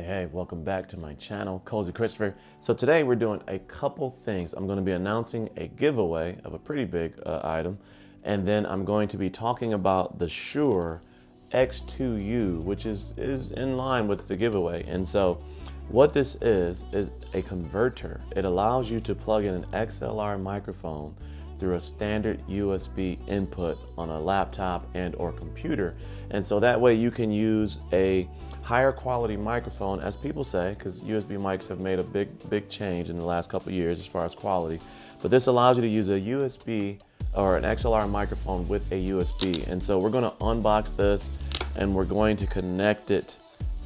Hey, welcome back to my channel, Cozy Christopher. So today we're doing a couple things. I'm going to be announcing a giveaway of a pretty big item, and then I'm going to be talking about the Shure X2U, which is in line with the giveaway. And so what this is a converter. It allows you to plug in an XLR microphone through a standard USB input on a laptop and or computer. And so that way you can use a higher quality microphone, as people say, because USB mics have made a big change in the last couple of years as far as quality. But this allows you to use a USB or an XLR microphone with a USB. And so we're gonna unbox this and we're going to connect it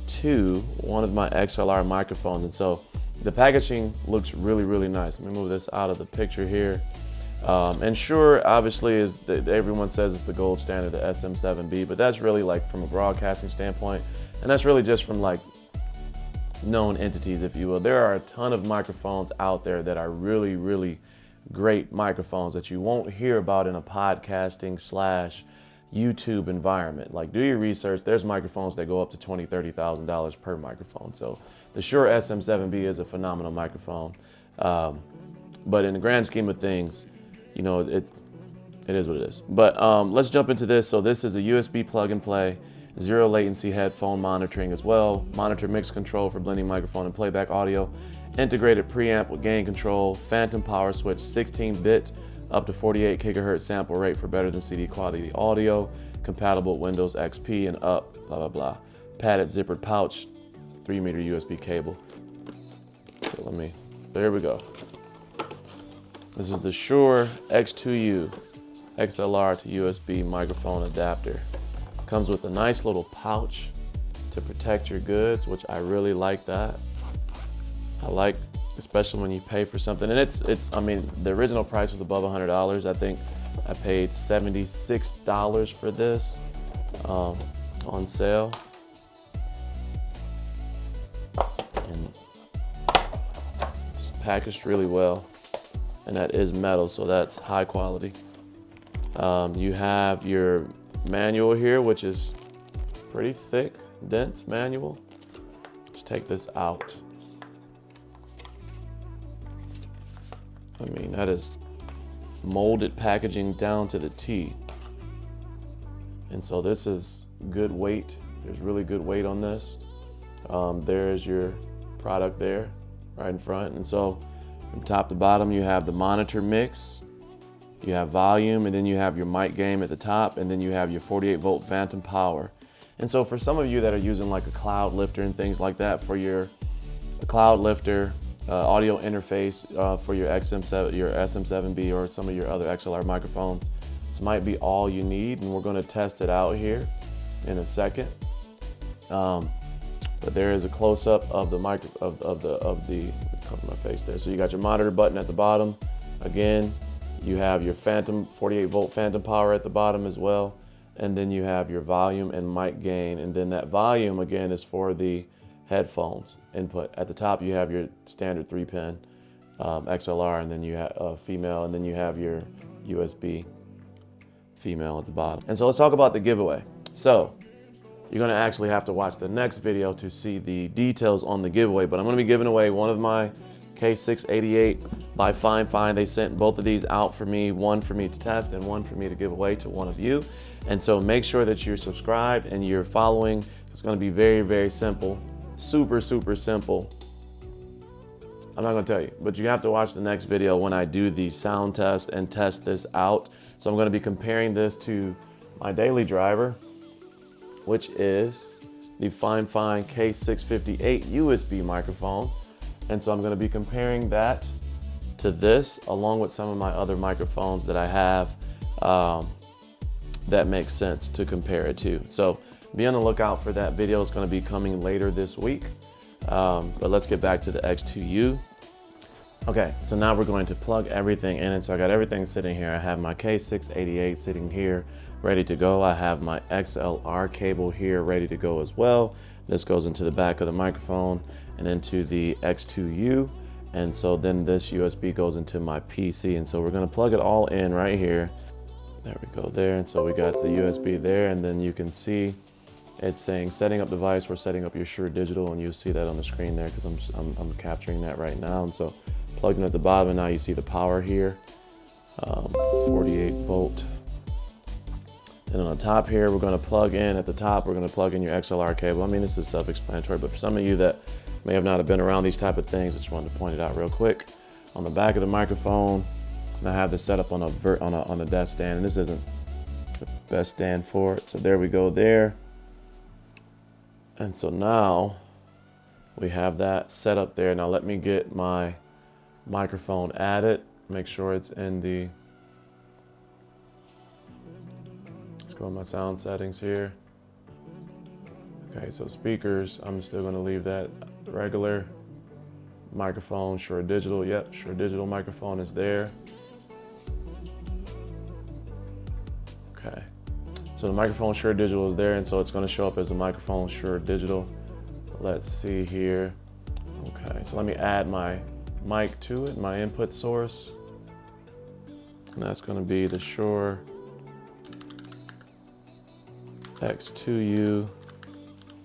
to one of my XLR microphones. And so the packaging looks really nice. Let me move this out of the picture here. And Shure obviously everyone says it's the gold standard, the SM7B, but that's really like from a broadcasting standpoint, and that's really just from like known entities, if you will. There are a ton of microphones out there that are really great microphones that you won't hear about in a podcasting / YouTube environment. Like, do your research. There's microphones that go up to $20,000, $30,000 per microphone. So the Shure SM7B is a phenomenal microphone. But in the grand scheme of things, you know, it is what it is. But let's jump into this. So this is a USB plug and play, zero latency headphone monitoring as well, monitor mix control for blending microphone and playback audio, integrated preamp with gain control, phantom power switch, 16-bit up to 48 gigahertz sample rate for better than CD quality audio, compatible with Windows XP and up, blah, blah, blah. Padded zippered pouch, 3-meter USB cable. So there we go. This is the Shure X2U XLR to USB microphone adapter. Comes with a nice little pouch to protect your goods, which I really like that. I like, especially when you pay for something. And I mean, the original price was above $100. I think I paid $76 for this on sale. And it's packaged really well. And that is metal, so that's high quality. You have your manual here, which is pretty thick, dense manual. Just take this out. I mean, that is molded packaging down to the T. And so this is good weight. There's really good weight on this. There's your product there, right in front. And so from top to bottom, you have the monitor mix, you have volume, and then you have your mic gain at the top, and then you have your 48-volt phantom power. And so for some of you that are using like a cloud lifter and things like that for your cloud lifter, audio interface for your SM7B or some of your other XLR microphones, this might be all you need, and we're going to test it out here in a second. But there is a close-up of the cover my face there. So you got your monitor button at the bottom. Again, you have your phantom 48-volt phantom power at the bottom as well, and then you have your volume and mic gain, and then that volume again is for the headphones input. At the top, you have your standard 3-pin XLR, and then you have female, and then you have your USB female at the bottom. And so let's talk about the giveaway. So you're gonna actually have to watch the next video to see the details on the giveaway, but I'm gonna be giving away one of my K688 by FiFine. They sent both of these out for me, one for me to test and one for me to give away to one of you. And so make sure that you're subscribed and you're following. It's gonna be very simple, super simple. I'm not gonna tell you, but you have to watch the next video when I do the sound test and test this out. So I'm gonna be comparing this to my daily driver, which is the FiFine K688 USB microphone. And so I'm gonna be comparing that to this along with some of my other microphones that I have that makes sense to compare it to. So be on the lookout for that video. It's gonna be coming later this week. But let's get back to the X2U. Okay, so now we're going to plug everything in. And so I got everything sitting here. I have my K688 sitting here, ready to go. I have my XLR cable here ready to go as well. This goes into the back of the microphone and into the X2U. And so then this USB goes into my PC. And so we're gonna plug it all in right here. There we go there. And so we got the USB there, and then you can see it's saying setting up device for setting up your Shure Digital, and you'll see that on the screen there because I'm capturing that right now. And so plugged in at the bottom, and now you see the power here, 48 volt. And on the top here, we're going to plug in at the top, we're going to plug in your XLR cable. I mean, this is self-explanatory, but for some of you that may have not been around these type of things, I just wanted to point it out real quick. On the back of the microphone, and I have this set up on a desk stand, and this isn't the best stand for it. So there we go there. And so now we have that set up there. Now let me get my microphone added. Make sure it's in the, let's go to my sound settings here. Okay, so speakers, I'm still going to leave that regular. Microphone, Shure Digital, yep, Shure Digital microphone is there. Okay, so the microphone Shure Digital is there, and so it's going to show up as a microphone Shure Digital. Let's see here. Okay, so let me add my mic to it, my input source, and that's going to be the Shure X2U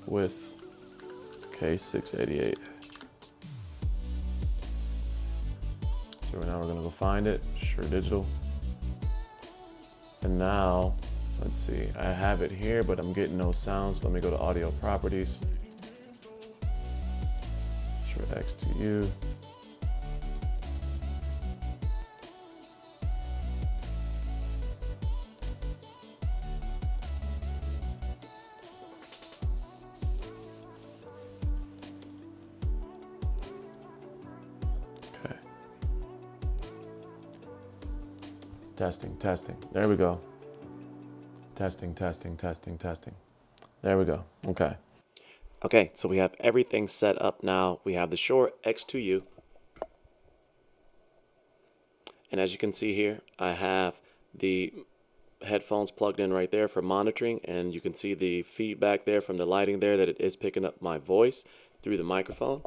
with K688. So now we're going to go find it, Shure Digital. And now, let's see, I have it here, but I'm getting no sounds. Let me go to audio properties. Shure X2U. Okay. Testing, testing. There we go. Testing, testing, testing, testing. There we go. Okay. Okay, so we have everything set up now. We have the Shure X2U. And as you can see here, I have the headphones plugged in right there for monitoring, and you can see the feedback there from the lighting there that it is picking up my voice through the microphone.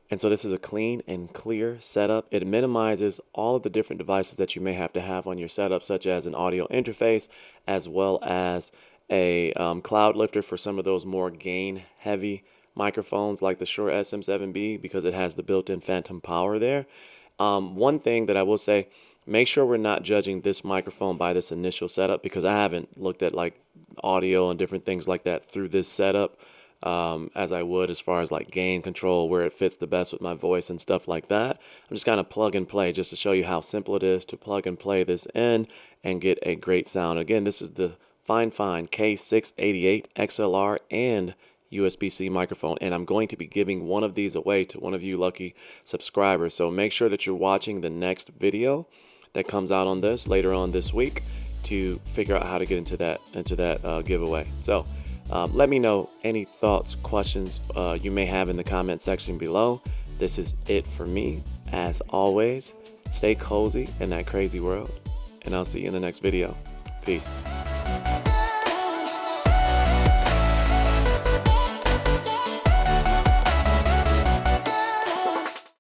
And so this is a clean and clear setup. It minimizes all of the different devices that you may have to have on your setup, such as an audio interface, as well as a cloud lifter for some of those more gain heavy microphones like the Shure SM7B, because it has the built-in phantom power there. One thing that I will say, make sure we're not judging this microphone by this initial setup, because I haven't looked at like audio and different things like that through this setup. As I would as far as like gain control, where it fits the best with my voice and stuff like that. I'm just kind of plug and play just to show you how simple it is to plug and play this in and get a great sound. Again, this is the FiFine K688 XLR and USBC microphone, and I'm going to be giving one of these away to one of you lucky subscribers. So make sure that you're watching the next video that comes out on this later on this week to figure out how to get into that giveaway. So let me know any thoughts, questions you may have in the comment section below. This is it for me. As always, stay cozy in that crazy world, and I'll see you in the next video. Peace.